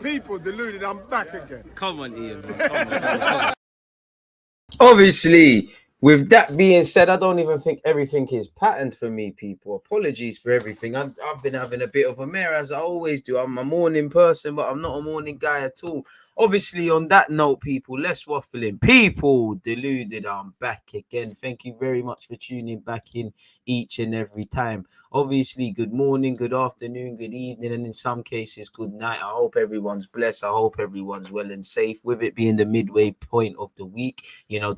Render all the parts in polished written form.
People deluded, I'm back again. Come on, Ian, man. Come on. Obviously, with that being said, I don't even think everything is patterned for me, people. Apologies for everything. I've been having a bit of a mare, as I always do. I'm a morning person, but I'm not a morning guy at all. Obviously, on that note, people, let's waffle in. People, deluded, I'm back again. Thank you very much for tuning back in each and every time. Obviously, good morning, good afternoon, good evening, and in some cases, good night. I hope everyone's blessed. I hope everyone's well and safe. With it being the midway point of the week,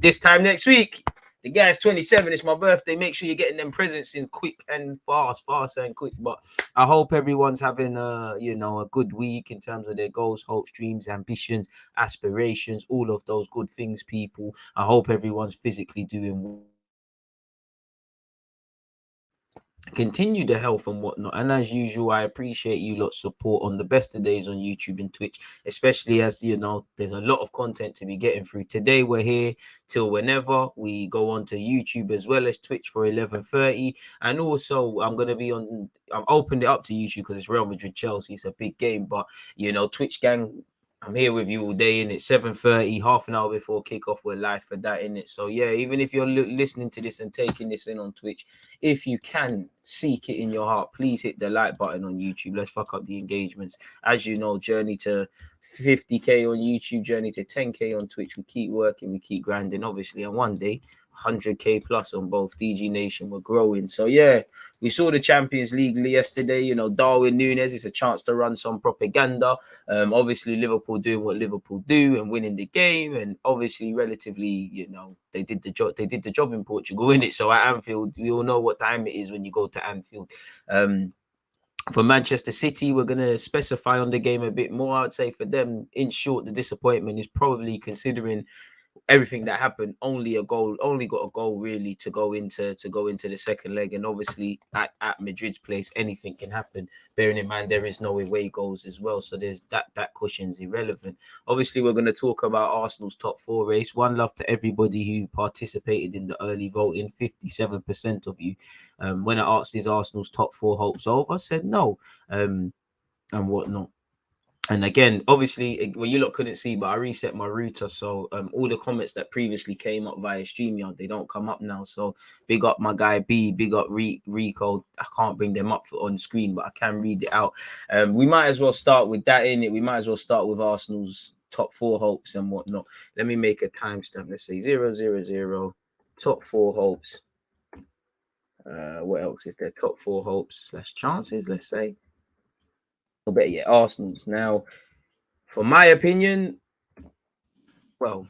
this time next week, the guy's 27. It's my birthday. Make sure you're getting them presents in quick and faster and quick. But I hope everyone's having a good week in terms of their goals, hopes, dreams, ambitions, aspirations, all of those good things, people. I hope everyone's physically doing well. Continue the health and whatnot, and as usual, I appreciate you lot's support on the best of days on YouTube and Twitch, especially as there's a lot of content to be getting through. Today we're here till whenever we go on to YouTube as well as Twitch for 11:30, and also I've opened it up to YouTube because it's Real Madrid Chelsea. It's a big game, but Twitch gang, I'm here with you all day, and it's 7:30, half an hour before kickoff. We're live for that, innit? So yeah, even if you're listening to this and taking this in on Twitch, if you can seek it in your heart, please hit the like button on YouTube. Let's fuck up the engagements. As you know, journey to 50k on YouTube, journey to 10k on Twitch. We keep working, we keep grinding, obviously, and one day 100k plus on both. DG Nation, we're growing. So yeah, we saw the Champions League yesterday. Darwin Nunez, it's a chance to run some propaganda. Obviously Liverpool doing what Liverpool do and winning the game, and obviously relatively, they did the job in Portugal, innit? So at Anfield, we all know what time it is when you go to Anfield. For Manchester City, we're going to specify on the game a bit more. I'd say for them, in short, the disappointment is probably, considering everything that happened, only got a goal really to go into the second leg. And obviously at Madrid's place, anything can happen, bearing in mind there is no away goals as well, so there's that cushion's irrelevant. Obviously, we're going to talk about Arsenal's top four race. One love to everybody who participated in the early voting. 57% of you, when I asked, is Arsenal's top four hopes over, said no, and whatnot. And again, obviously, well, you lot couldn't see, but I reset my router. So all the comments that previously came up via StreamYard, they don't come up now. So big up my guy B, big up Rico. I can't bring them up on screen, but I can read it out. We might as well start with that, innit? We might as well start with Arsenal's top four hopes and whatnot. Let me make a timestamp. Let's say 000 top four hopes. What else is there? Top four hopes / chances, let's say. But yeah, Arsenal's. Now, for my opinion, well,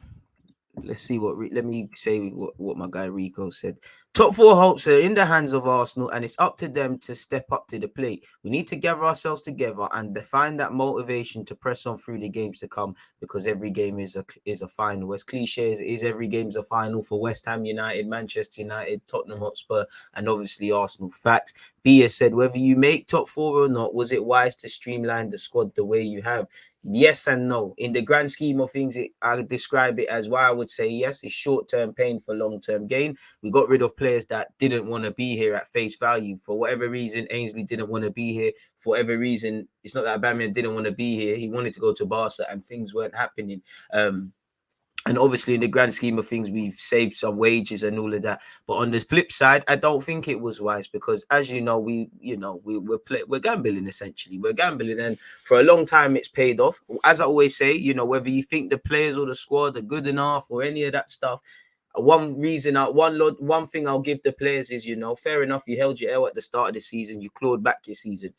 let's see let me say what my guy Rico said. Top four hopes are in the hands of Arsenal, and it's up to them to step up to the plate. We need to gather ourselves together and define that motivation to press on through the games to come, because every game is a final. As cliche as it is, every game's a final for West Ham United, Manchester United, Tottenham Hotspur, and obviously Arsenal. Facts. B has said, whether you make top four or not, was it wise to streamline the squad the way you have? Yes and no. In the grand scheme of things, I would describe it as why I would say yes. It's short-term pain for long-term gain. We got rid of players that didn't want to be here at face value. For whatever reason, Ainsley didn't want to be here. For whatever reason, it's not that Aubameyang didn't want to be here. He wanted to go to Barca and things weren't happening. And obviously, in the grand scheme of things, we've saved some wages and all of that. But on the flip side, I don't think it was wise, because, as you know, we're gambling, essentially. We're gambling, and for a long time, it's paid off. As I always say, whether you think the players or the squad are good enough or any of that stuff, one thing I'll give the players is, fair enough, you held your L at the start of the season, you clawed back your season.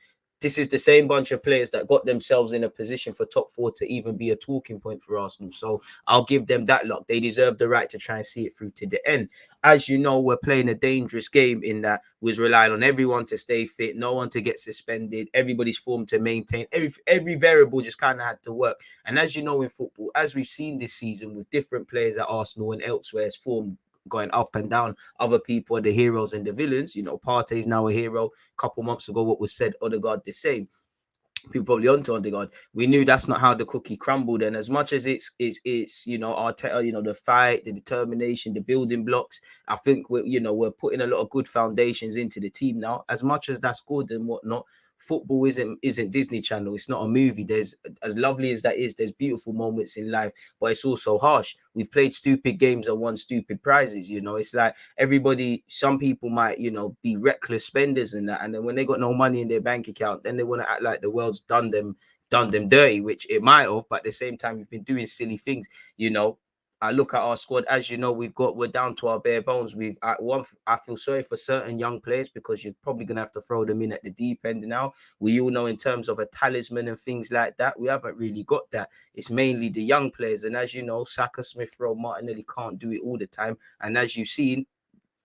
this is the same bunch of players that got themselves in a position for top 4 to even be a talking point for Arsenal. So I'll give them that luck. They deserve the right to try and see it through to the end. As you know, we're playing a dangerous game in that was relying on everyone to stay fit, no one to get suspended, everybody's form to maintain. Every variable just kind of had to work. And as you know, in football, as we've seen this season with different players at Arsenal and elsewhere, form going up and down. Other people are the heroes and the villains. You know, Partey's now a hero. A couple months ago, what was said, Odegaard the same. People probably onto Odegaard. We knew that's not how the cookie crumbled. And as much as it's you know, Arteta, you know, the fight, the determination, the building blocks, I think we're putting a lot of good foundations into the team now. As much as that's good and whatnot, football isn't Disney Channel. It's not a movie. There's, as lovely as that is, there's beautiful moments in life, but it's also harsh. We've played stupid games and won stupid prizes. You know, it's like everybody, some people might, you know, be reckless spenders and that, and then when they got no money in their bank account, then they want to act like the world's done them dirty, which it might have, but at the same time, we've been doing silly things. You know, I look at our squad, as you know, we're down to our bare bones. I feel sorry for certain young players because you're probably gonna have to throw them in at the deep end now. We all know in terms of a talisman and things like that, we haven't really got that. It's mainly the young players, and as you know, Saka, Smith Rowe, Martinelli can't do it all the time. And as you've seen,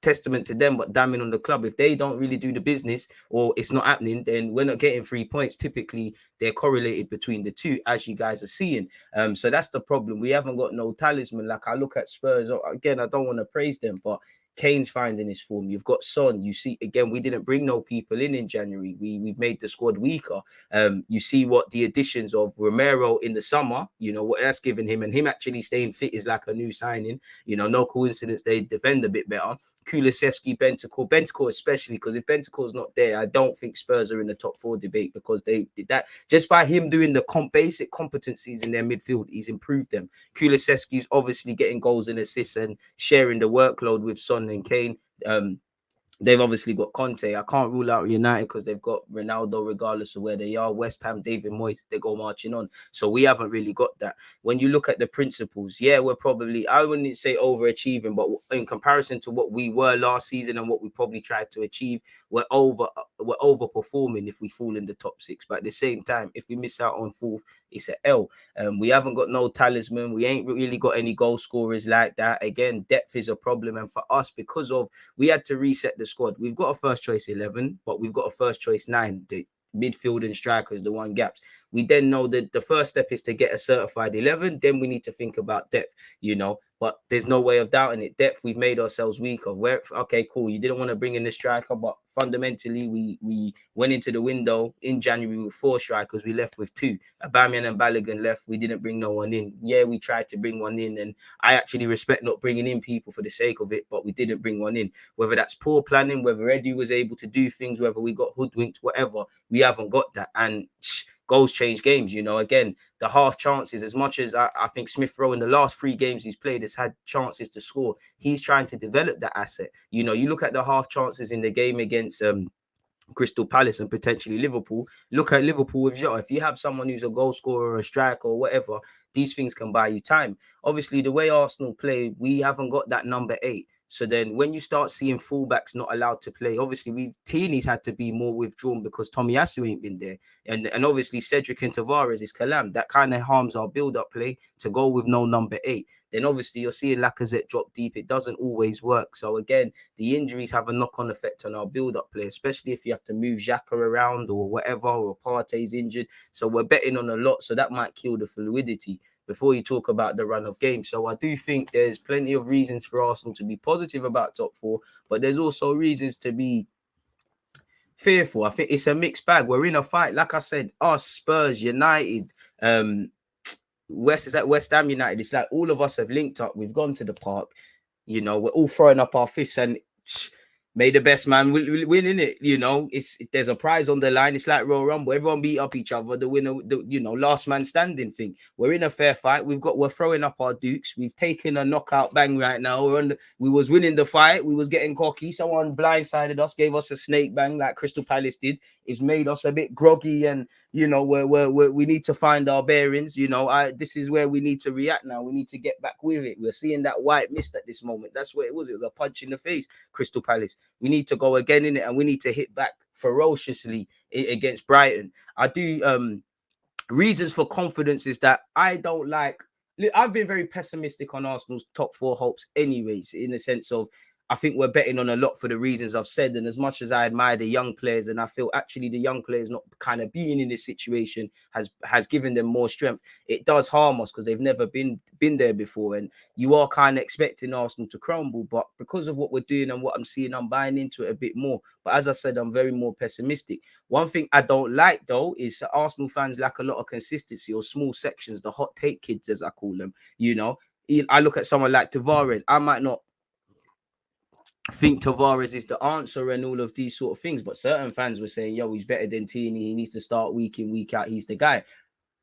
testament to them, but damning on the club. If they don't really do the business or it's not happening, then we're not getting 3 points. Typically, they're correlated between the two, as you guys are seeing. So that's the problem. We haven't got no talisman. Like I look at Spurs, again, I don't want to praise them, but Kane's finding his form. You've got Son. You see, again, we didn't bring no people in January. We've made the squad weaker. You see what the additions of Romero in the summer, you know, what that's given him, and him actually staying fit is like a new signing. You know, no coincidence they defend a bit better. Kulusevski, Bentancur especially, because if Bentancur's not there, I don't think Spurs are in the top 4 debate, because they did that just by him doing the basic competencies in their midfield. He's improved them. Kulusevski's obviously getting goals and assists and sharing the workload with Son and Kane. They've obviously got Conte. I can't rule out United because they've got Ronaldo, regardless of where they are. West Ham, David Moyes, they go marching on. So we haven't really got that. When you look at the principles, yeah, we're probably, I wouldn't say overachieving, but in comparison to what we were last season and what we probably tried to achieve, we're overperforming if we fall in the top 6. But at the same time, if we miss out on 4th, it's an L. We haven't got no talisman. We ain't really got any goal scorers like that. Again, depth is a problem. And for us, because of, we had to reset the squad. We've got a first choice 11, but we've got a first choice 9. The midfield and strikers, the one gaps. We then know that the first step is to get a certified 11. Then we need to think about depth, you know. But there's no way of doubting it. Depth, we've made ourselves weaker. Okay, cool. You didn't want to bring in the striker, but fundamentally, we went into the window in January with 4 strikers. We left with 2. Aubameyang and Balogun left. We didn't bring no one in. Yeah, we tried to bring one in, and I actually respect not bringing in people for the sake of it, but we didn't bring one in. Whether that's poor planning, whether Eddie was able to do things, whether we got hoodwinked, whatever, we haven't got that. And goals change games, you know. Again, the half chances, as much as I think Smith Rowe in the last 3 games he's played has had chances to score, he's trying to develop that asset. You know, you look at the half chances in the game against Crystal Palace and potentially Liverpool. Look at Liverpool with Jota. If you have someone who's a goal scorer or a striker or whatever, these things can buy you time. Obviously, the way Arsenal play, we haven't got that number 8. So then when you start seeing fullbacks not allowed to play, obviously Tierney's had to be more withdrawn because Tomiyasu ain't been there. And obviously Cedric and Tavares is Kalam. That kind of harms our build-up play to go with no number 8. Then obviously you're seeing Lacazette drop deep. It doesn't always work. So again, the injuries have a knock-on effect on our build-up play, especially if you have to move Xhaka around or whatever, or Partey's injured. So we're betting on a lot. So that might kill the fluidity before you talk about the run of games. So I do think there's plenty of reasons for Arsenal to be positive about top 4, but there's also reasons to be fearful. I think it's a mixed bag. We're in a fight. Like I said, us, Spurs, United, West Ham United. It's like all of us have linked up. We've gone to the park. You know, we're all throwing up our fists and may the best man win in it. You know, there's a prize on the line. It's like Royal Rumble. Everyone beat up each other. The winner, last man standing thing. We're in a fair fight. We're throwing up our dukes. We've taken a knockout bang right now. We was winning the fight. We was getting cocky. Someone blindsided us, gave us a snake bang like Crystal Palace did. It's made us a bit groggy and you know, we need to find our bearings. You know, this is where we need to react now. We need to get back with it. We're seeing that white mist at this moment. That's what it was. It was a punch in the face, Crystal Palace. We need to go again in it, and we need to hit back ferociously against Brighton. I do. Reasons for confidence is that I don't like. I've been very pessimistic on Arsenal's top four hopes, anyways, in the sense of I think we're betting on a lot for the reasons I've said. And as much as I admire the young players, and I feel actually the young players not kind of being in this situation has given them more strength, it does harm us because they've never been there before. And you are kind of expecting Arsenal to crumble, but because of what we're doing and what I'm seeing, I'm buying into it a bit more. But as I said, I'm very more pessimistic. One thing I don't like, though, is that Arsenal fans lack a lot of consistency, or small sections, the hot take kids, as I call them. You know, I look at someone like Tavares. I might not think Tavares is the answer and all of these sort of things, but certain fans were saying, yo, he's better than Tierney. He needs to start week in, week out. He's the guy.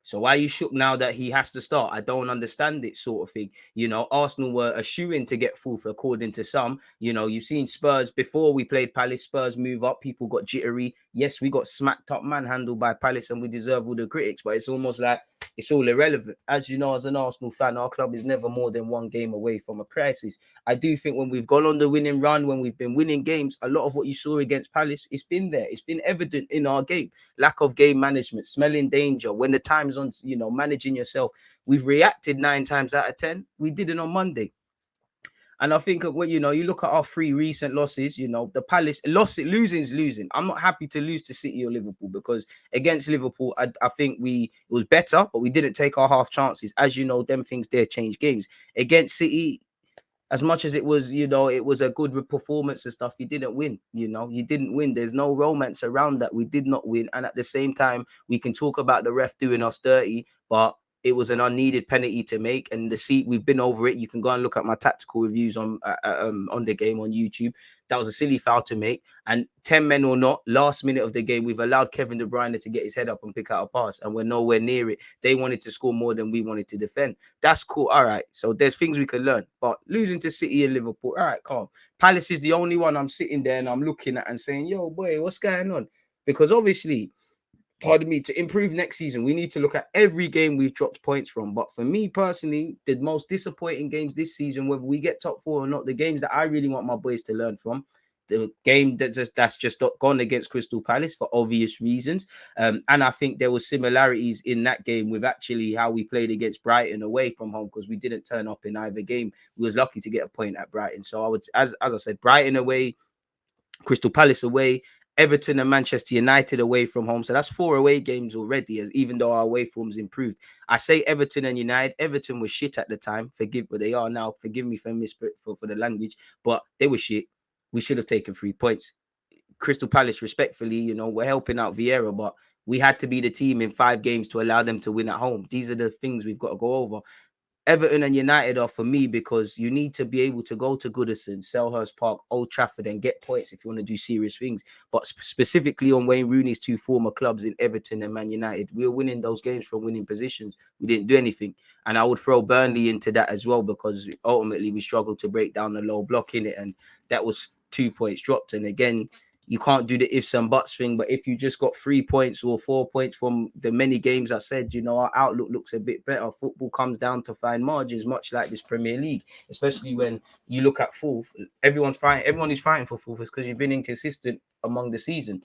So why are you shook now that he has to start? I don't understand it, sort of thing. You know, Arsenal were a shoo-in to get fourth, according to some. You know, you've seen Spurs before we played Palace. Spurs move up. People got jittery. Yes, we got smacked up, manhandled by Palace, and we deserve all the critics. But it's almost like it's all irrelevant. As you know, as an Arsenal fan, our club is never more than one game away from a crisis. I do think when we've gone on the winning run, when we've been winning games, a lot of what you saw against Palace, it's been there. It's been evident in our game. Lack of game management, smelling danger. When the time's on, you know, managing yourself. We've reacted 9 times out of 10. We did it on Monday. And I think, well, you know, you look at our 3 recent losses, you know, the Palace, losing's losing. I'm not happy to lose to City or Liverpool, because against Liverpool, I think it was better, but we didn't take our half chances. As you know, them things there change games. Against City, as much as it was, you know, it was a good performance and stuff, you didn't win. You know, you didn't win. There's no romance around that. We did not win. And at the same time, we can talk about the ref doing us dirty, but it was an unneeded penalty to make. And we've been over it. You can go and look at my tactical reviews on the game on YouTube. That was a silly foul to make. And 10 men or not, last minute of the game, we've allowed Kevin De Bruyne to get his head up and pick out a pass, and we're nowhere near it. They wanted to score more than we wanted to defend. That's cool. All right. So there's things we can learn. But losing to City and Liverpool, all right, calm. Palace is the only one I'm sitting there and I'm looking at and saying, yo, boy, what's going on? Because obviously, pardon me, to improve next season, we need to look at every game we've dropped points from. But for me personally, the most disappointing games this season, whether we get top 4 or not, the games that I really want my boys to learn from, the game that's just gone against Crystal Palace for obvious reasons. And I think there were similarities in that game with actually how we played against Brighton away from home, because we didn't turn up in either game. We was lucky to get a point at Brighton. So I would, as I said, Brighton away, Crystal Palace away, Everton and Manchester United away from home. So that's 4 away games already, even though our away form's improved. I say Everton and United. Everton was shit at the time. But they are now. Forgive me for the language, but they were shit. We should have taken 3 points. Crystal Palace, respectfully, you know, we're helping out Vieira, but we had to be the team in 5 games to allow them to win at home. These are the things we've got to go over. Everton and United are for me, because you need to be able to go to Goodison, Selhurst Park, Old Trafford and get points if you want to do serious things. But specifically on Wayne Rooney's 2 former clubs in Everton and Man United, we were winning those games from winning positions. We didn't do anything. And I would throw Burnley into that as well, because ultimately we struggled to break down the low block in it. And that was 2 points dropped. And again, you can't do the ifs and buts thing, but if you just got 3 points or 4 points from the many games I said, you know, our outlook looks a bit better. Football comes down to fine margins, much like this Premier League, especially when you look at fourth. Everyone who's fighting for fourth is because you've been inconsistent among the season.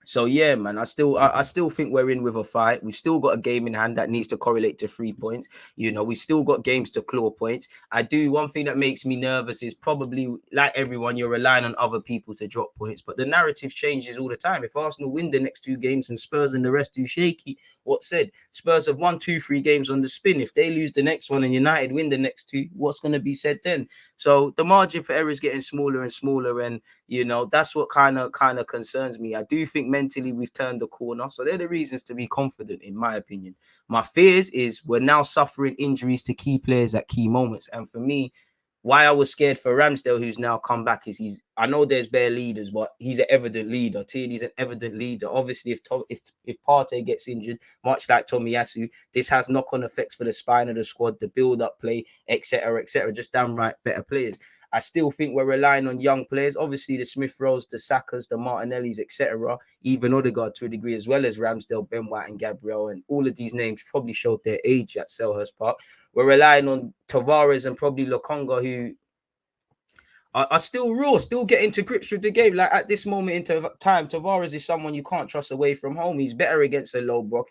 So yeah, man, I still think we're in with a fight. We've still got a game in hand that needs to correlate to 3 points. You know, we've still got games to claw points. One thing that makes me nervous is probably, like everyone, you're relying on other people to drop points. But the narrative changes all the time. If Arsenal win the next 2 games and Spurs and the rest do shaky, what's said? Spurs have won 2-3 games on the spin. If they lose the next one and United win the next 2, what's going to be said then? So the margin for error is getting smaller and smaller, and you know that's what kind of concerns me. I do think mentally we've turned the corner, so they're the reasons to be confident, in my opinion. My fears is we're now suffering injuries to key players at key moments, and for me, why I was scared for Ramsdale, who's now come back, is I know there's bare leaders, but he's an evident leader. Tierney's an evident leader. Obviously, if Partey gets injured, much like Tomiyasu, this has knock-on effects for the spine of the squad, the build-up play, etc., etc. Just downright better players. I still think we're relying on young players. Obviously, the Smith Rowes, the Sakas, the Martinellis, etc. Even Odegaard to a degree, as well as Ramsdale, Ben White, and Gabriel. And all of these names probably showed their age at Selhurst Park. We're relying on Tavares and probably Lokonga, who are still raw, still getting to grips with the game. Like at this moment in time, Tavares is someone you can't trust away from home. He's better against a low block.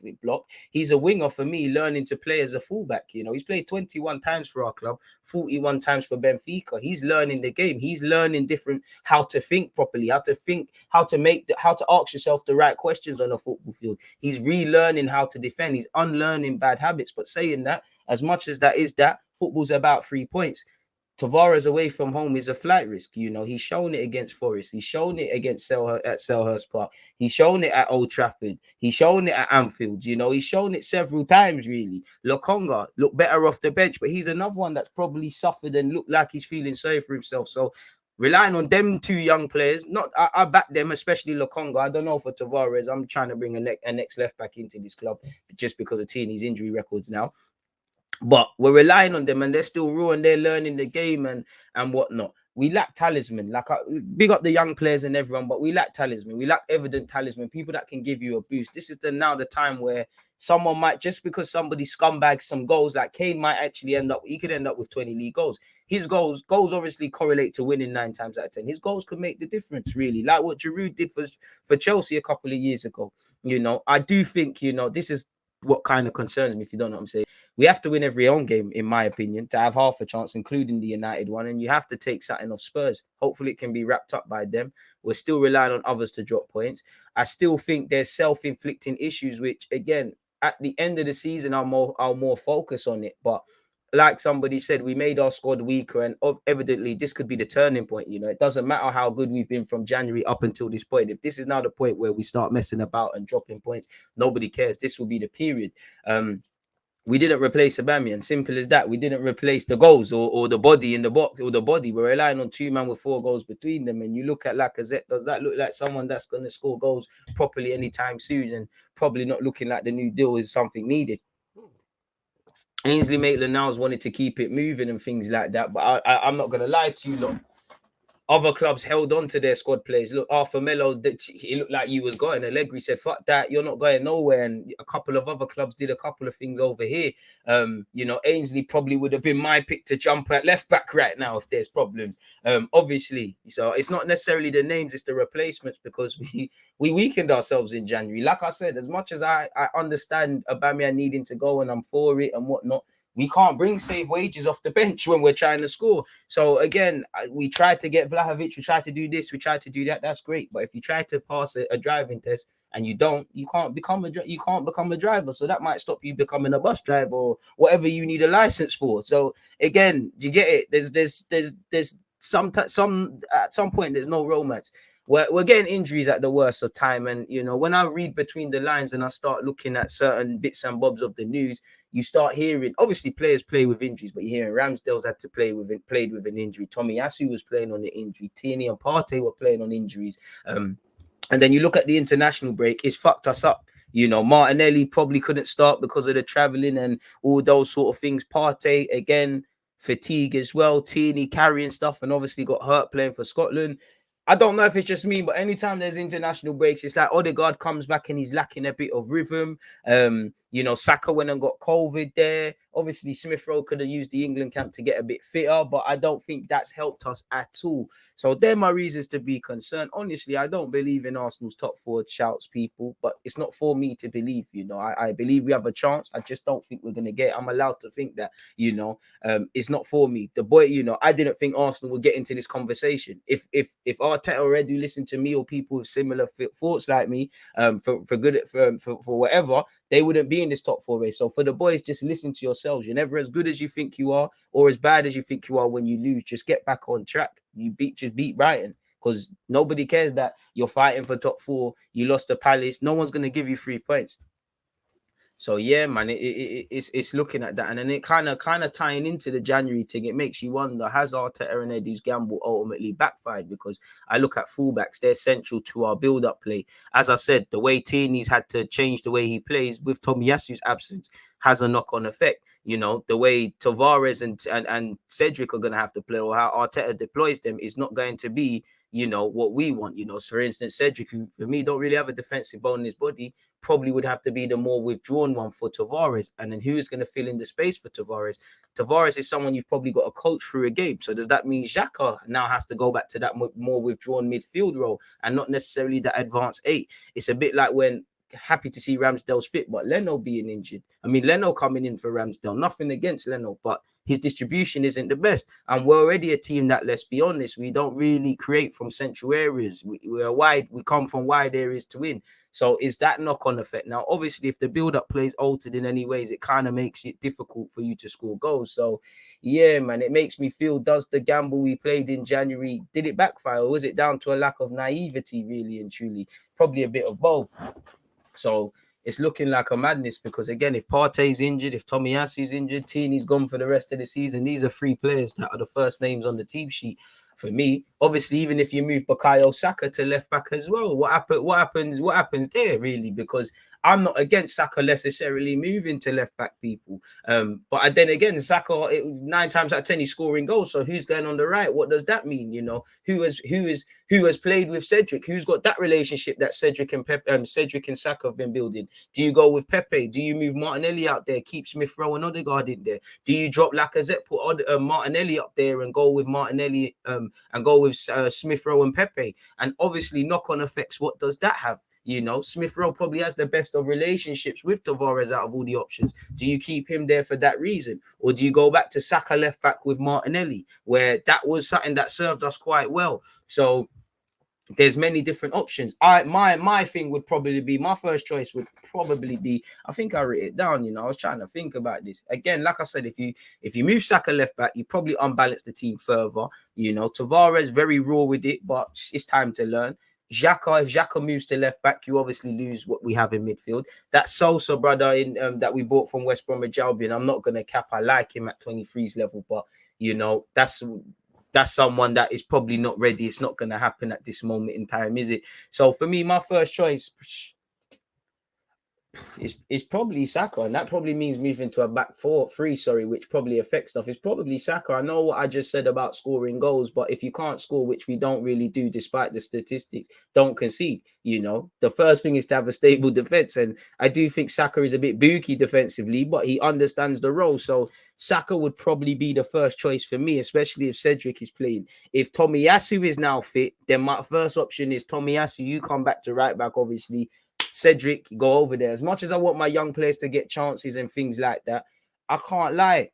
He's a winger for me, learning to play as a fullback. You know, he's played 21 times for our club, 41 times for Benfica. He's learning the game. He's learning different how to think properly, how to ask yourself the right questions on a football field. He's relearning how to defend. He's unlearning bad habits. But saying that, as much as that is that, football's about 3 points. Tavares away from home is a flight risk. You know, he's shown it against Forest. He's shown it against Selhurst Park. He's shown it at Old Trafford. He's shown it at Anfield. You know, he's shown it several times, really. Lokonga looked better off the bench, but he's another one that's probably suffered and looked like he's feeling sorry for himself. So relying on them two young players, I back them, especially Lokonga. I don't know for Tavares. I'm trying to bring a next left back into this club just because of Tierney's injury records now. But we're relying on them, and they're still raw, and they're learning the game and whatnot. We lack talisman. Like, big up the young players and everyone, but we lack talisman. We lack evident talisman, people that can give you a boost. This is now the time where someone might, just because somebody scumbags some goals, like Kane might actually he could end up with 20 league goals. His goals obviously correlate to winning 9 times out of 10. His goals could make the difference, really, like what Giroud did for Chelsea a couple of years ago. You know, I do think, you know, this is what kind of concerns me, if you don't know what I'm saying. We have to win every home game, in my opinion, to have half a chance, including the United one. And you have to take something off Spurs. Hopefully it can be wrapped up by them. We're still relying on others to drop points. I still think there's self-inflicting issues, which, again, at the end of the season, I'll more focus on it. But like somebody said, we made our squad weaker, and evidently this could be the turning point. You know, it doesn't matter how good we've been from January up until this point. If this is now the point where we start messing about and dropping points, nobody cares. This will be the period. We didn't replace Aubameyang, simple as that. We didn't replace the goals or the body in the box or the body. We're relying on 2 men with 4 goals between them. And you look at Lacazette, does that look like someone that's going to score goals properly anytime soon? And probably not looking like the new deal is something needed. Ainsley Maitland-Niles wanted to keep it moving and things like that. But I'm not going to lie to you, look. Other clubs held on to their squad players. Look, Arthur Melo, it looked like you was going. Allegri said, fuck that, you're not going nowhere. And a couple of other clubs did a couple of things over here. You know, Ainsley probably would have been my pick to jump at left back right now if there's problems. Obviously. So it's not necessarily the names, it's the replacements, because we weakened ourselves in January. Like I said, as much as I understand Aubameyang needing to go and I'm for it and whatnot, we can't bring save wages off the bench when we're trying to score. So again, we tried to get Vlahovic, we tried to do this, we tried to do that. That's great, but if you try to pass a driving test and you can't become a driver. So that might stop you becoming a bus driver or whatever you need a license for. So again, you get it. There's some at some point there's no romance. We're getting injuries at the worst of time, and you know, when I read between the lines and I start looking at certain bits and bobs of the news, you start hearing, obviously players play with injuries, but you're hearing Ramsdale's played with an injury. Tomiyasu was playing on the injury. Tierney and Partey were playing on injuries. And then you look at the international break, it's fucked us up. You know, Martinelli probably couldn't start because of the travelling and all those sort of things. Partey, again, fatigue as well. Tierney carrying stuff and obviously got hurt playing for Scotland. I don't know if it's just me, but anytime there's international breaks, it's like Odegaard comes back and he's lacking a bit of rhythm. You know, Saka went and got COVID there. Obviously, Smith Rowe could have used the England camp to get a bit fitter, but I don't think that's helped us at all. So they're my reasons to be concerned. Honestly, I don't believe in Arsenal's top 4 shouts, people, but it's not for me to believe. You know, I believe we have a chance. I just don't think we're going to get it. I'm allowed to think that, you know, it's not for me. The boy, you know, I didn't think Arsenal would get into this conversation. If Arteta already listened to me or people with similar thoughts like me, for whatever, they wouldn't be in this top 4 race. So for the boys, just listen to yourselves. You're never as good as you think you are or as bad as you think you are when you lose. Just get back on track. Just beat Brighton, because nobody cares that you're fighting for top 4. You lost to Palace. No one's going to give you 3 points. So yeah, man, it's looking at that, and then it kind of tying into the January thing. It makes you wonder: has Arteta and Edu's gamble ultimately backfired? Because I look at fullbacks; they're central to our build-up play. As I said, the way Tierney's had to change the way he plays with Tomiyasu's absence. has a knock-on effect. You know, the way Tavares and Cedric are going to have to play, or how Arteta deploys them, is not going to be, you know, what we want. You know, so for instance, Cedric, who for me don't really have a defensive bone in his body, probably would have to be the more withdrawn one for Tavares. And then who is going to fill in the space for Tavares? Tavares is someone you've probably got to coach through a game. So does that mean Xhaka now has to go back to that more withdrawn midfield role and not necessarily the advanced 8? It's a bit like when, happy to see Ramsdale's fit, but Leno being injured. I mean, Leno coming in for Ramsdale, nothing against Leno, but his distribution isn't the best. And we're already a team that, let's be honest, we don't really create from central areas. We're wide, we come from wide areas to win. So is that knock-on effect? Now, obviously, if the build-up plays altered in any ways, it kind of makes it difficult for you to score goals. So, yeah, man, it makes me feel, does the gamble we played in January, did it backfire? Or was it down to a lack of naivety, really and truly? Probably a bit of both. So it's looking like a madness because, again, if Partey's injured, if Tomiyasu's injured, Tini's gone for the rest of the season, these are 3 players that are the first names on the team sheet for me. Obviously, even if you move Bukayo Saka to left back as well, what happens there, really? Because I'm not against Saka necessarily moving to left back, people. But then again, Saka, 9 times out of 10 he's scoring goals. So who's going on the right? What does that mean? You know, who has played with Cedric? Who's got that relationship that Cedric and Saka have been building? Do you go with Pepe? Do you move Martinelli out there, keep Smith Rowe and Odegaard in there? Do you drop Lacazette, put Martinelli up there and go with Martinelli and go with Smith Rowe and Pepe? And obviously, knock-on effects. What does that have? You know, Smith Rowe probably has the best of relationships with Tavares out of all the options. Do you keep him there for that reason? Or do you go back to Saka left back with Martinelli, where that was something that served us quite well? So there's many different options. My thing would probably be, my first choice would probably be, I think I wrote it down, you know, I was trying to think about this. Again, like I said, if you move Saka left back, you probably unbalance the team further. You know, Tavares very raw with it, but it's time to learn. If Xhaka moves to left back, you obviously lose what we have in midfield. That Sosa brother that we bought from West Bromwich Albion, I'm not gonna cap. I like him at 23's level, but you know, that's someone that is probably not ready. It's not gonna happen at this moment in time, is it? So for me, my first choice is probably Saka, and that probably means moving to a back 4-3, which probably affects stuff. It's probably Saka. I know what I just said about scoring goals, but if you can't score, which we don't really do despite the statistics, don't concede. You know, the first thing is to have a stable defense, and I do think Saka is a bit booky defensively, but he understands the role. So Saka would probably be the first choice for me, especially if Cedric is playing. If Tomiyasu is now fit, then my first option is Tomiyasu. You come back to right back, obviously. Cedric, go over there. As much as I want my young players to get chances and things like that, I can't lie.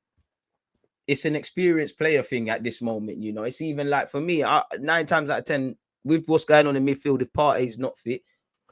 It's an experienced player thing at this moment, you know. It's even like for me, 9 times out of 10, with what's going on in midfield, if Partey's not fit,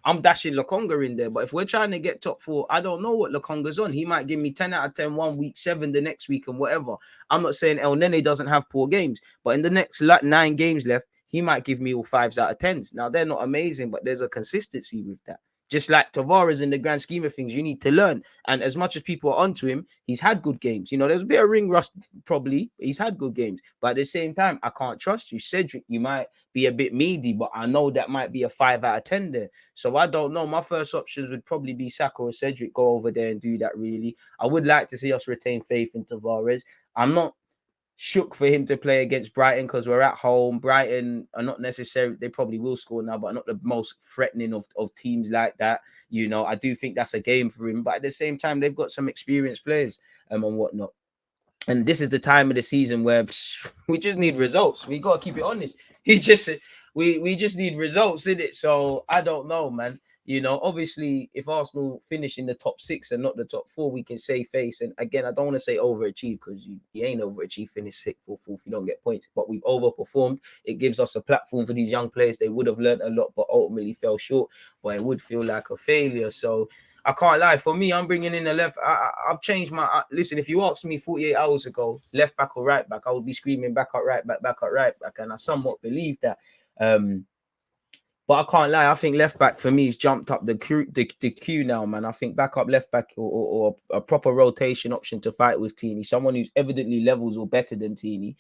I'm dashing Lokonga in there. But if we're trying to get top 4, I don't know what Lokonga's on. He might give me 10 out of 10 1 week, 7 the next week, and whatever. I'm not saying El Nene doesn't have poor games, but in the next 9 games left, he might give me all 5s out of 10s. Now, they're not amazing, but there's a consistency with that. Just like Tavares, in the grand scheme of things, you need to learn. And as much as people are onto him, he's had good games. You know, there's a bit of ring rust probably, but he's had good games. But at the same time, I can't trust you. Cedric, you might be a bit meaty, but I know that might be a 5 out of 10 there. So I don't know. My first options would probably be Saka or Cedric. Go over there and do that, really. I would like to see us retain faith in Tavares. I'm not shook for him to play against Brighton because we're at home. Brighton are not necessarily, they probably will score now, but not the most threatening of teams like that. You know, I do think that's a game for him, but at the same time, they've got some experienced players and whatnot. And this is the time of the season where we just need results. We got to keep it honest. We just need results, in it. So I don't know, man. You know, obviously, if Arsenal finish in the top 6 and not the top 4, we can save face. And again, I don't want to say overachieve because you ain't overachieved, finish 6th or 4th, you don't get points. But we've overperformed. It gives us a platform for these young players. They would have learned a lot, but ultimately fell short. But it would feel like a failure. So I can't lie. For me, I'm bringing in the left. I've changed my... listen, if you asked me 48 hours ago, left back or right back, I would be screaming back up right back. And I somewhat believe that. But I can't lie. I think left back for me has jumped up the queue now, man. I think backup left back or a proper rotation option to fight with Tini, someone who's evidently levels or better than Tini.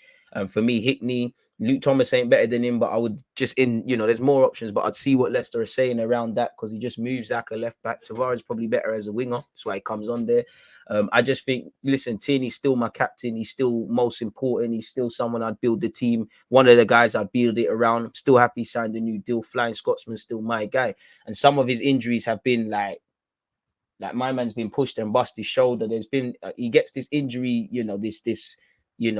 For me, Hickney, Luke Thomas ain't better than him, but I would just there's more options, but I'd see what Leicester are saying around that because he just moves like a left back. Tavares is probably better as a winger. That's why he comes on there. I just think, listen, Tierney's still my captain. He's still most important. He's still someone I'd build the team. One of the guys I'd build it around. I'm still happy he signed a new deal. Flying Scotsman's still my guy. And some of his injuries have been like my man's been pushed and bust his shoulder. There's been he gets this injury, this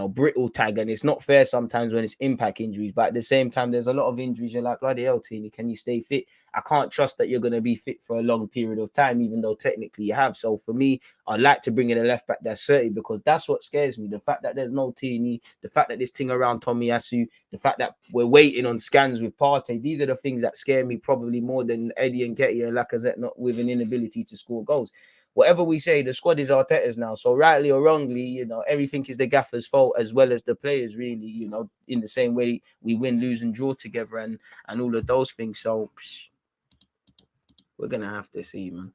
brittle tag, and it's not fair sometimes when it's impact injuries. But at the same time, there's a lot of injuries. You're like, bloody hell, Tini, can you stay fit? I can't trust that you're going to be fit for a long period of time, even though technically you have. So for me, I like to bring in a left back that's 30 because that's what scares me. The fact that there's no Tini, the fact that this thing around Tomiyasu, the fact that we're waiting on scans with Partey, these are the things that scare me probably more than Eddie and Nketiah and Lacazette not with an inability to score goals. Whatever we say, the squad is Arteta's now. So rightly or wrongly, everything is the gaffer's fault as well as the players, really, in the same way we win, lose and draw together and all of those things. So we're going to have to see, man.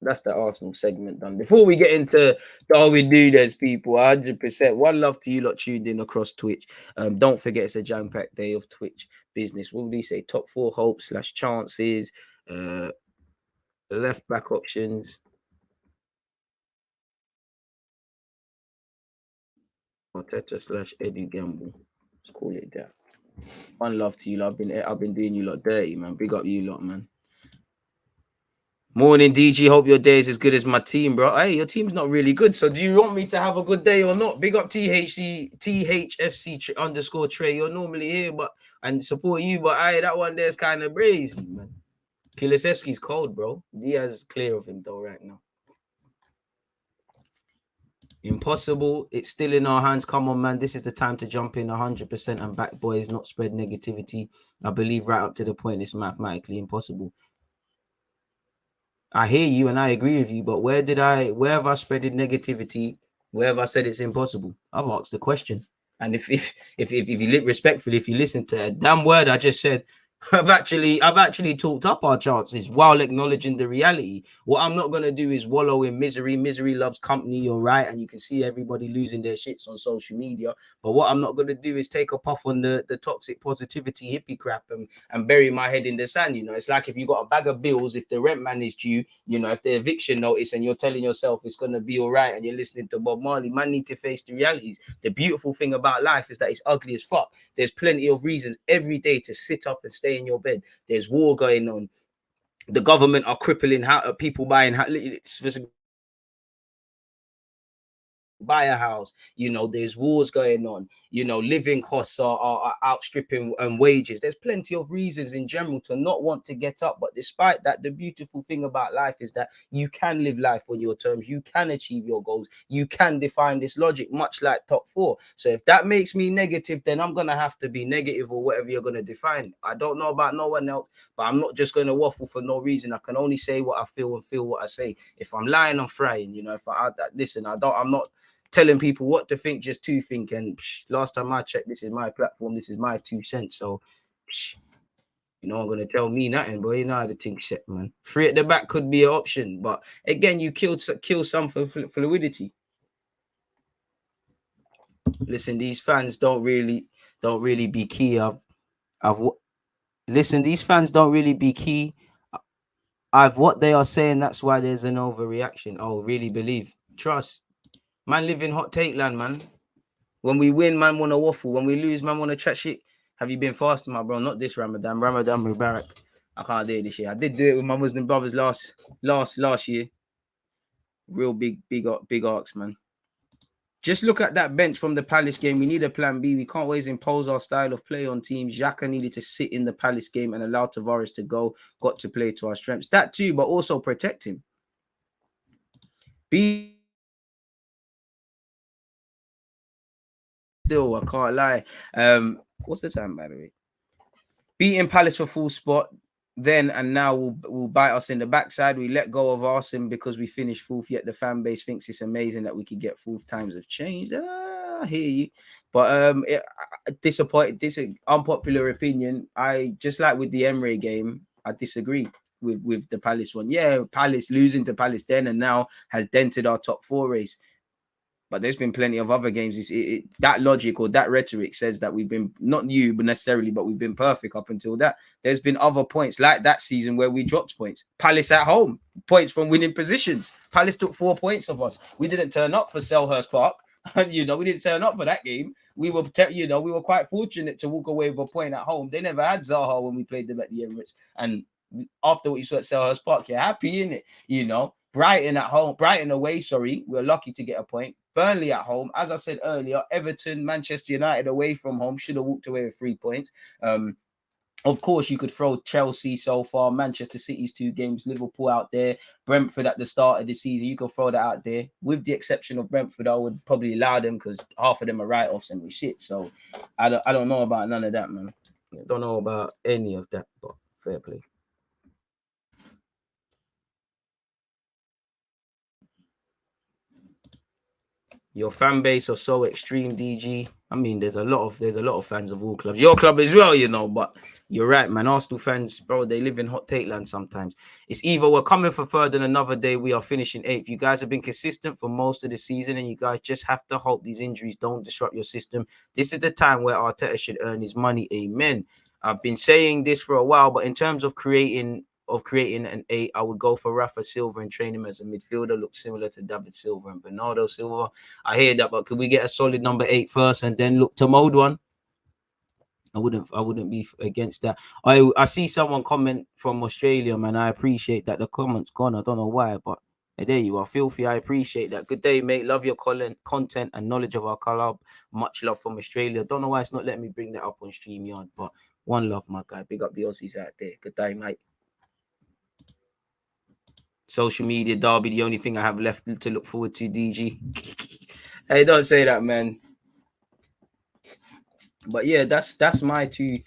That's the Arsenal segment done. Before we get into Darwin Nunez, people, 100%. One love to you lot tuned in across Twitch. Don't forget it's a jam-packed day of Twitch business. What would he say? Top 4 hopes / chances, left back options. Arteta / Eddie Gamble. Let's call it that. One love to you lot. I've been doing you lot dirty, man. Big up you lot, man. Morning, DG. Hope your day is as good as my team, bro. Hey, your team's not really good. So do you want me to have a good day or not? Big up THFC _ Trey. You're normally here, and support you, but that one there's kind of crazy, man. Kulusevski's cold, bro. Diaz is clear of him though right now. Impossible. It's still in our hands. Come on, man. This is the time to jump in 100% and back boys, not spread negativity. I believe right up to the point it's mathematically impossible. I hear you and I agree with you, but where have I spreaded negativity? Where have I said it's impossible? I've asked the question. And if you respectfully, if you listen to that damn word I just said, I've actually talked up our chances while acknowledging the reality. What I'm not going to do is wallow in misery. Misery loves company, you're right. And you can see everybody losing their shits on social media. But what I'm not going to do is take a puff on the toxic positivity hippie crap and bury my head in the sand. It's like if you got a bag of bills, if the rent man is due, if the eviction notice and you're telling yourself it's going to be all right and you're listening to Bob Marley, man need to face the realities. The beautiful thing about life is that it's ugly as fuck. There's plenty of reasons every day to sit up and stay in your bed. There's war going on. The government are crippling people buying buy a house. There's wars going on. Living costs are outstripping wages. There's plenty of reasons in general to not want to get up. But despite that, the beautiful thing about life is that you can live life on your terms. You can achieve your goals. You can define this logic, much like top 4. So if that makes me negative, then I'm going to have to be negative or whatever you're going to define. I don't know about no one else, but I'm not just going to waffle for no reason. I can only say what I feel and feel what I say. If I'm lying, I'm frying. If I'm not telling people what to think, just to think. And last time I checked, this is my platform, this is my 2 cents. So I'm gonna tell me nothing, but you know how the thing set, man. 3 at the back could be an option, but again, you kill some for fluidity. Listen, these fans don't really be key. Listen, these fans don't really be key. What they are saying, that's why there's an overreaction. Oh, really believe, trust. Man, live in hot take land, man. When we win, man, want to waffle. When we lose, man, want to chat shit. Have you been fasting, my bro? Not this Ramadan. Ramadan Mubarak. I can't do it this year. I did do it with my Muslim brothers last year. Real big arcs, man. Just look at that bench from the Palace game. We need a plan B. We can't always impose our style of play on teams. Xhaka needed to sit in the Palace game and allow Tavares to go. Got to play to our strengths. That too, but also protect him. Still, I can't lie. What's the time, by the way? Beating Palace for full spot then and now will bite us in the backside. We let go of Arsenal because we finished 4th, yet the fan base thinks it's amazing that we could get 4th. Times have changed. I hear you. But disappointed. This is unpopular opinion. I just like with the Emre game, I disagree with the Palace one. Yeah, Palace losing to Palace then and now has dented our top 4 race. But there's been plenty of other games. That logic or that rhetoric says that we've been, not you, but necessarily, but we've been perfect up until that. There's been other points like that season where we dropped points. Palace at home, points from winning positions. Palace took 4 points of us. We didn't turn up for Selhurst Park. We didn't turn up for that game. We were, we were quite fortunate to walk away with a point at home. They never had Zaha when we played them at the Emirates. And after what you saw at Selhurst Park, you're happy, innit? Brighton at home, Brighton away, we're lucky to get a point. Burnley at home, as I said earlier, Everton, Manchester United away from home, should have walked away with 3 points. Of course, you could throw Chelsea so far, Manchester City's 2 games, Liverpool out there, Brentford at the start of the season. You could throw that out there. With the exception of Brentford, I would probably allow them because half of them are write-offs and we shit. So I don't know about none of that, man. I don't know about any of that, but fair play. Your fan base are so extreme, DG. I mean, there's a lot of fans of all clubs. Your club as well, but you're right, man. Arsenal fans, bro, they live in hot take land sometimes. It's either we're coming for third and another day we are finishing 8th. You guys have been consistent for most of the season, and you guys just have to hope these injuries don't disrupt your system. This is the time where Arteta should earn his money. Amen. I've been saying this for a while, but in terms of creating an 8, I would go for Rafa Silva and train him as a midfielder. Looks similar to David Silva and Bernardo Silva. I hear that, but could we get a solid number 8 first and then look to mold one? I wouldn't be against that. I see someone comment from Australia, man. I appreciate that. The comment's gone. I don't know why, but hey, there you are. Filthy. I appreciate that. Good day, mate. Love your content and knowledge of our club. Much love from Australia. Don't know why it's not letting me bring that up on StreamYard, but one love, my guy. Big up the Aussies out there. Good day, mate. Social media derby, the only thing I have left to look forward to, DG. Hey, don't say that, man. But yeah, that's my 2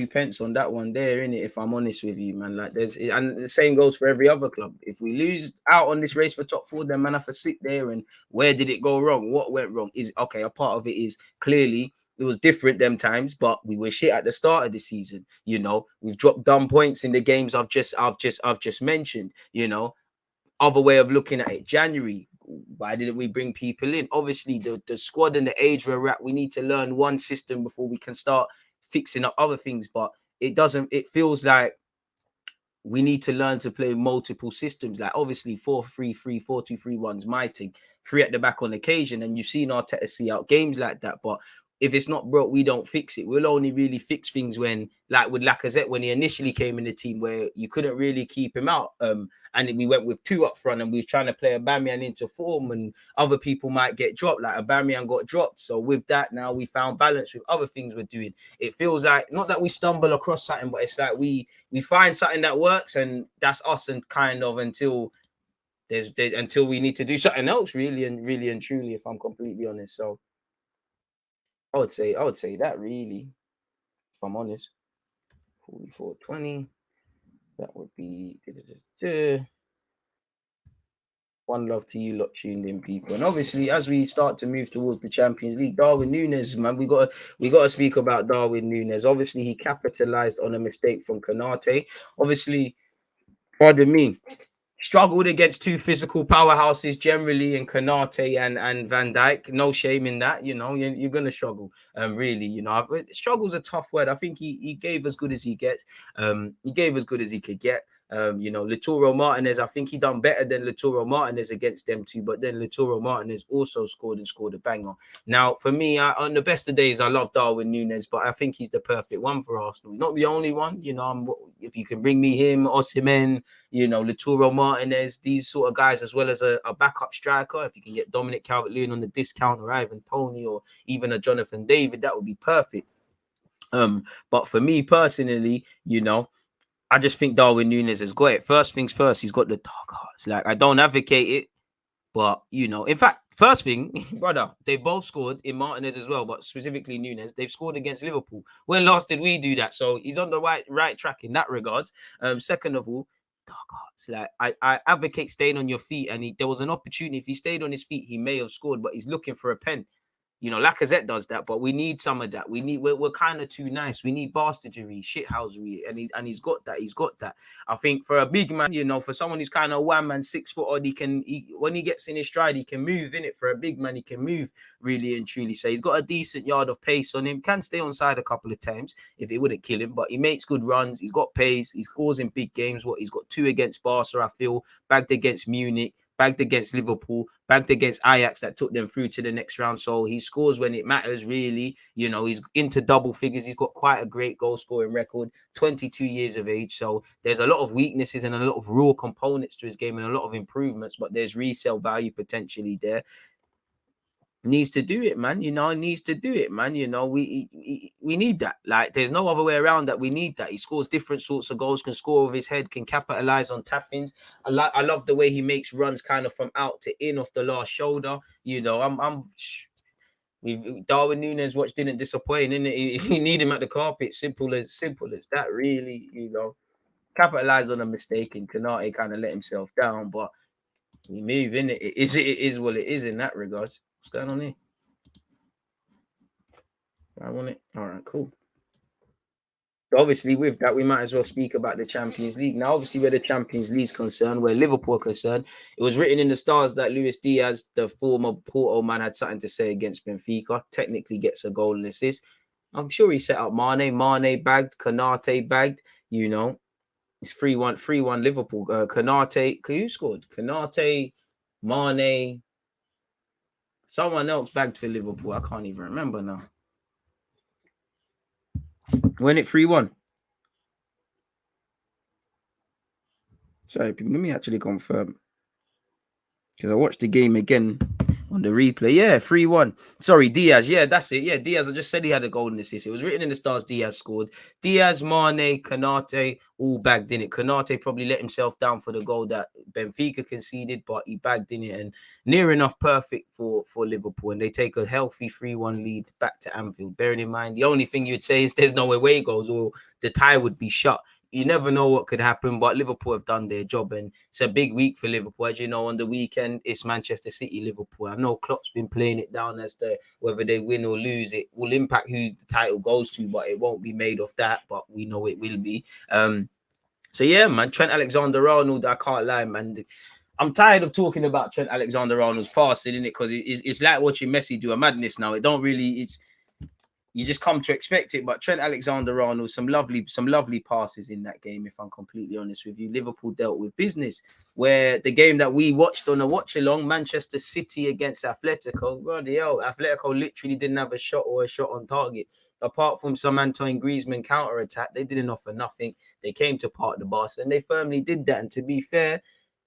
pence on that one there, innit? If I'm honest with you, man. Like and the same goes for every other club. If we lose out on this race for top 4, then man, I have to sit there and where did it go wrong? What went wrong? Is okay, a part of it is clearly it was different them times, but we were shit at the start of the season. We've dropped dumb points in the games I've just mentioned. Other way of looking at it, January, why didn't we bring people in? Obviously, the squad and the age we're at, we need to learn one system before we can start fixing up other things. But it feels like we need to learn to play multiple systems. Like obviously 4-3-3, 4-2-3-1's my thing. 3 at the back on occasion, and you've seen Arteta see out games like that. But if it's not broke, we don't fix it. We'll only really fix things when, like with Lacazette, when he initially came in the team, where you couldn't really keep him out. And we went with 2 up front, and we was trying to play Aubameyang into form, and other people might get dropped. Like Aubameyang got dropped. So with that, now we found balance with other things we're doing. It feels like not that we stumble across something, but it's like we find something that works, and that's us. And kind of until we need to do something else, really and truly, if I'm completely honest. So I would say that really, if I'm honest, 44-20. That would be one love to you lot tuned in, people. And obviously, as we start to move towards the Champions League, Darwin Nunez, man, we got to speak about Darwin Nunez. Obviously, he capitalized on a mistake from Konate. Obviously, pardon me, struggled against 2 physical powerhouses generally in Konate and Van Dijk. No shame in that, you're gonna struggle. Really, struggle's a tough word. I think he gave as good as he gets. He gave as good as he could get. Lautaro Martinez, I think he done better than Lautaro Martinez against them 2, but then Lautaro Martinez also scored a banger. Now, for me, on the best of days, I love Darwin Nunez, but I think he's the perfect one for Arsenal. He's not the only one, if you can bring me him, Osimhen, Lautaro Martinez, these sort of guys, as well as a backup striker. If you can get Dominic Calvert-Lewin on the discount, or Ivan Toney, or even a Jonathan David, that would be perfect. But for me personally, I just think Darwin Nunez has got it. First things first, he's got the dark hearts. Like, I don't advocate it, but in fact, first thing, brother, they both scored in Martinez as well, but specifically Nunez, they've scored against Liverpool. When last did we do that? So he's on the right track in that regards. Second of all, dark hearts. Like, I advocate staying on your feet, and there was an opportunity. If he stayed on his feet, he may have scored, but he's looking for a pen. You know, Lacazette does that, but we need some of that. We're kind of too nice. We need bastardery, shithousery, and he's got that. He's got that. I think for a big man, you know, for someone who's kind of 1 man, 6 foot odd, when he gets in his stride, he can move in it. For a big man, he can move really and truly. So he's got a decent yard of pace on him. Can stay on side a couple of times if it wouldn't kill him, but he makes good runs. He's got pace. He scores in big games. He's got 2 against Barca, I feel, bagged against Munich, bagged against Liverpool, bagged against Ajax that took them through to the next round. So he scores when it matters, really. You know, he's into double figures. He's got quite a great goal scoring record, 22 years of age. So there's a lot of weaknesses and a lot of raw components to his game and a lot of improvements, but there's resale value potentially there. Needs to do it, man. You know, needs to do it, man. You know, we need that. Like, there's no other way around that. We need that. He scores different sorts of goals, can score with his head, can capitalize on tap-ins. I love the way he makes runs kind of from out to in off the last shoulder. You know, Darwin Nunez watch didn't disappoint, innit? You need him at the carpet. Simple as that, really. You know, capitalize on a mistake, and Kanate kind of let himself down, but we move, innit? It is what it is in that regard. What's going on here? I want it. All right, cool. Obviously, with that, we might as well speak about the Champions League. Now, obviously, where the Champions League is concerned, where Liverpool are concerned, it was written in the stars that Luis Diaz, the former Porto man, had something to say against Benfica. Technically gets a goal and assist. I'm sure he set up Mane. Mane bagged. Kanate bagged. You know, it's 3-1 Liverpool. Kanate, who scored? Kanate, Mane. Someone else bagged for Liverpool. I can't even remember now. When it 3-1. Sorry, people, let me actually confirm. Because I watched the game again on the replay. Yeah, 3-1. Sorry, Diaz. Yeah, that's it. Yeah, Diaz. I just said he had a golden assist. It was written in the stars Diaz scored. Diaz, Mane, Kanate, all bagged in it. Kanate probably let himself down for the goal that Benfica conceded, but he bagged in it and near enough perfect for Liverpool. And they take a healthy 3-1 lead back to Anfield. Bearing in mind, the only thing you'd say is there's no away goals or the tie would be shut. You never know what could happen, but Liverpool have done their job, and it's a big week for Liverpool. As you know, on the weekend, it's Manchester City, Liverpool. I know Klopp's been playing it down as whether they win or lose, it will impact who the title goes to, but it won't be made of that, but we know it will be. So yeah, man, Trent Alexander-Arnold, I can't lie, man. I'm tired of talking about Trent Alexander-Arnold's passing, innit? Because it's like watching Messi do a madness now. It don't really, you just come to expect it. But Trent Alexander-Arnold, some lovely passes in that game, if I'm completely honest with you. Liverpool dealt with business. Where the game that we watched on a watch-along, Manchester City against Atletico, bloody hell, Atletico literally didn't have a shot on target. Apart from some Antoine Griezmann counter-attack, they didn't offer nothing. They came to part the Barca, and they firmly did that. And to be fair,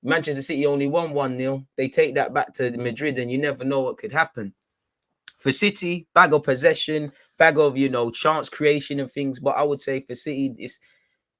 Manchester City only won 1-0. They take that back to Madrid, and you never know what could happen. For City, bag of possession, bag of, chance creation and things. But I would say for City, it's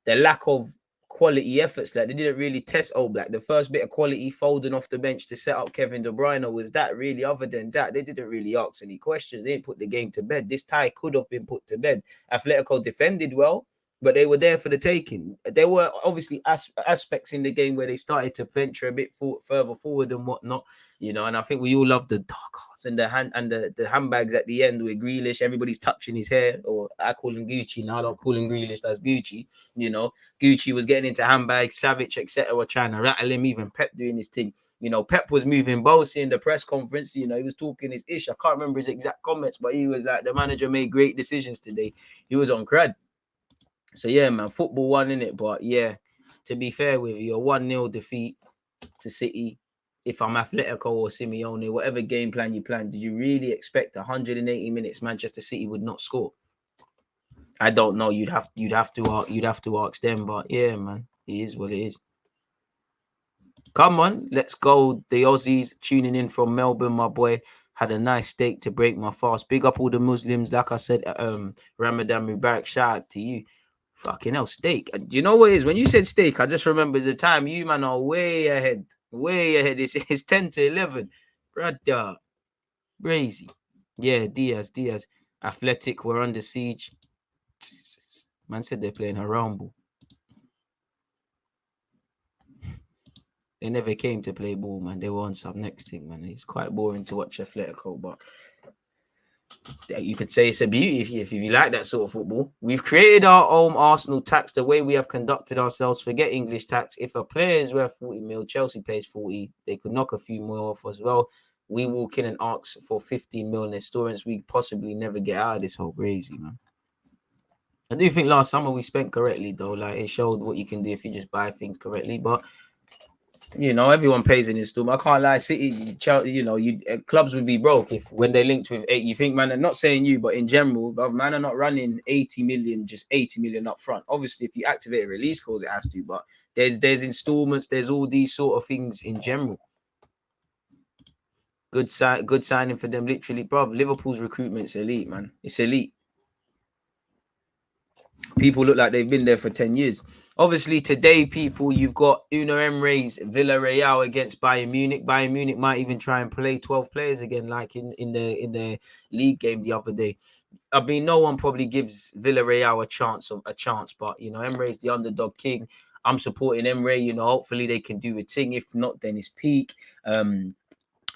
the lack of quality efforts. Like, they didn't really test Oblak. The first bit of quality, folding off the bench to set up Kevin De Bruyne, was that really? Other than that, they didn't really ask any questions. They didn't put the game to bed. This tie could have been put to bed. Atletico defended well, but they were there for the taking. There were obviously aspects in the game where they started to venture a bit further forward and whatnot, and I think we all love the dark hearts and the handbags at the end with Grealish. Everybody's touching his hair, or I call him Gucci. Now I don't call him Grealish, that's Gucci. Gucci was getting into handbags, Savic, etc. were trying to rattle him, even Pep doing his thing. Pep was moving bossy in the press conference. He was talking his ish. I can't remember his exact comments, but he was like, the manager made great decisions today. He was on crud. So, yeah, man, football won, innit? But, yeah, to be fair with you, a 1-0 defeat to City, if I'm Atletico or Simeone, whatever game plan you planned, did you really expect 180 minutes Manchester City would not score? I don't know. You'd have to ask them. But, yeah, man, it is what it is. Come on, let's go. The Aussies tuning in from Melbourne, my boy. Had a nice steak to break my fast. Big up all the Muslims. Like I said, Ramadan Mubarak. Shout out to you. Fucking hell, steak. Do you know what it is? When you said steak, I just remember the time you, man, are way ahead. Way ahead. It's 10 to 11. Brother. Crazy. Yeah, Diaz. Athletic were under siege. Man said they're playing a rumble. They never came to play ball, man. They were on some next thing, man. It's quite boring to watch Atletico, but You could say it's a beauty if you like that sort of football. We've created our own Arsenal tax the way we have conducted ourselves. Forget English tax. If a player is worth 40 mil, Chelsea pays 40. They could knock a few more off as well. We walk in and ask for 15 mil in installments. We possibly never get out of this whole crazy, man. I do think last summer we spent correctly though. Like it showed what you can do if you just buy things correctly. But you know, everyone pays an installment. I can't lie. City, you know, clubs would be broke if when they linked with 8. You think, man, I'm not saying you, but in general, man, are not running 80 million, just 80 million up front. Obviously, if you activate a release clause, it has to. But there's installments. There's all these sort of things in general. Good signing for them. Literally, bro. Liverpool's recruitment's elite, man. It's elite. People look like they've been there for 10 years. Obviously, today, people, you've got Unai Emery's Villarreal against Bayern Munich. Bayern Munich might even try and play 12 players again, like in the league game the other day. I mean, no one probably gives Villarreal a chance, but you know, Emery's the underdog king. I'm supporting Emery. You know, hopefully they can do a thing. If not, then it's peak.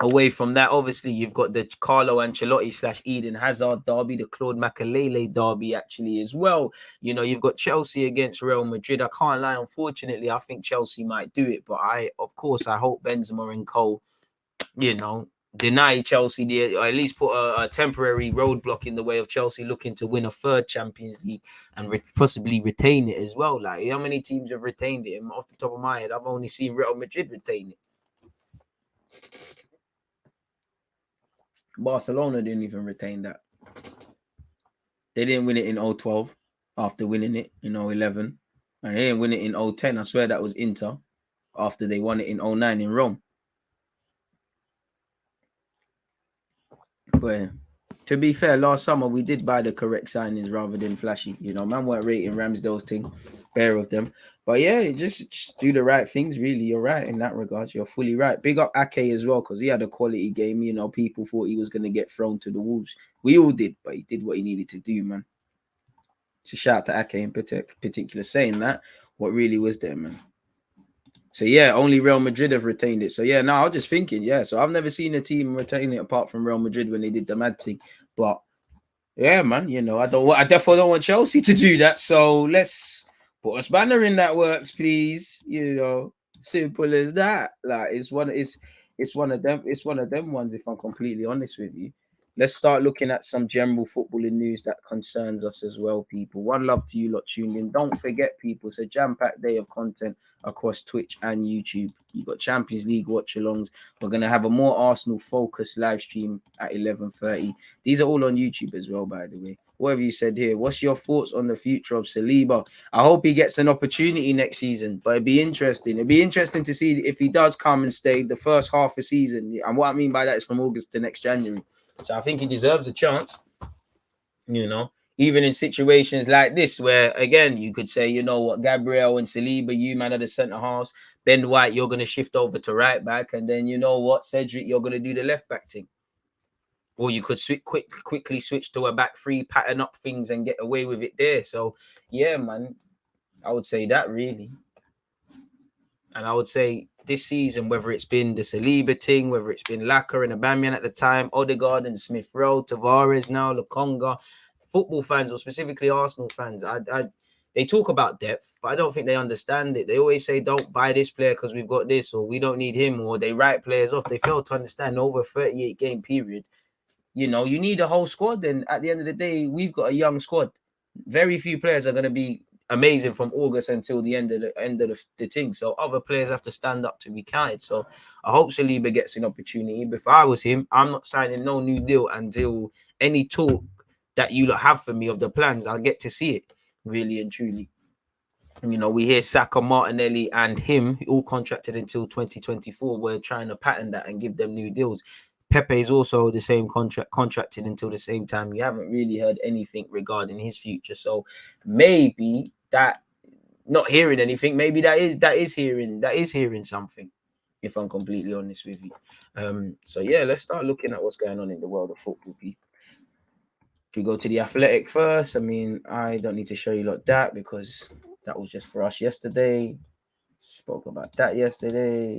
Away from that, obviously, you've got the Carlo Ancelotti / Eden Hazard derby, the Claude Makelele derby, actually, as well. You know, you've got Chelsea against Real Madrid. I can't lie, unfortunately, I think Chelsea might do it. But of course, I hope Benzema and Cole, you know, deny Chelsea, or at least put a temporary roadblock in the way of Chelsea looking to win a third Champions League and possibly retain it as well. Like, how many teams have retained it? And off the top of my head, I've only seen Real Madrid retain it. Barcelona didn't even retain that. They didn't win it in 012 after winning it in 011. And they didn't win it in 010. I swear that was Inter after they won it in 09 in Rome. But to be fair, last summer we did buy the correct signings rather than flashy. You know, man weren't rating Ramsdale's thing, bare of them. But yeah, just do the right things, really. You're right in that regard. You're fully right. Big up Ake as well, because he had a quality game. You know, people thought he was going to get thrown to the wolves. We all did, but he did what he needed to do, man. So shout out to Ake in particular saying that. What really was there, man. So yeah, only Real Madrid have retained it. So yeah, no, I was just thinking, yeah. So I've never seen a team retain it apart from Real Madrid when they did the mad thing. But yeah, man, you know, I definitely don't want Chelsea to do that. So let's put a spanner in that works, please. You know, simple as that. Like it's one of them ones, if I'm completely honest with you. Let's start looking at some general footballing news that concerns us as well, people. One love to you lot tuned in. Don't forget, people, it's a jam-packed day of content across Twitch and YouTube. You've got Champions League watch-alongs. We're going to have a more Arsenal-focused live stream at 11:30. These are all on YouTube as well, by the way. What have you said here? What's your thoughts on the future of Saliba? I hope he gets an opportunity next season, but it'd be interesting. It'd be interesting to see if he does come and stay the first half of season. And what I mean by that is from August to next January. So I think he deserves a chance, you know, even in situations like this where, again, you could say, you know what, Gabriel and Saliba, you man are the centre halves. Ben White, you're going to shift over to right back. And then, you know what, Cedric, you're going to do the left back thing. Or you could quickly switch to a back three, pattern up things and get away with it there. So, yeah, man, I would say that really. And I would say this season, whether it's been the Saliba thing, whether it's been Laka and Aubameyang at the time, Odegaard and Smith Rowe, Tavares now, Lokonga, football fans or specifically Arsenal fans, they talk about depth, but I don't think they understand it. They always say, don't buy this player because we've got this, or we don't need him, or they write players off. They fail to understand over a 38-game period. You know, you need a whole squad. And at the end of the day, we've got a young squad. Very few players are going to be amazing from August until the end of the thing. So other players have to stand up to be counted. So I hope Saliba gets an opportunity. But if I was him, I'm not signing no new deal until any talk that you have for me of the plans, I'll get to see it, really and truly. You know, we hear Saka, Martinelli, and him all contracted until 2024. We're trying to pattern that and give them new deals. Pepe is also the same contracted until the same time. You haven't really heard anything regarding his future. So maybe that, not hearing anything, maybe that is hearing something, if I'm completely honest with you. So yeah, let's start looking at what's going on in the world of football, people. If we go to the Athletic first, I mean, I don't need to show you like that because that was just for us yesterday. Spoke about that yesterday.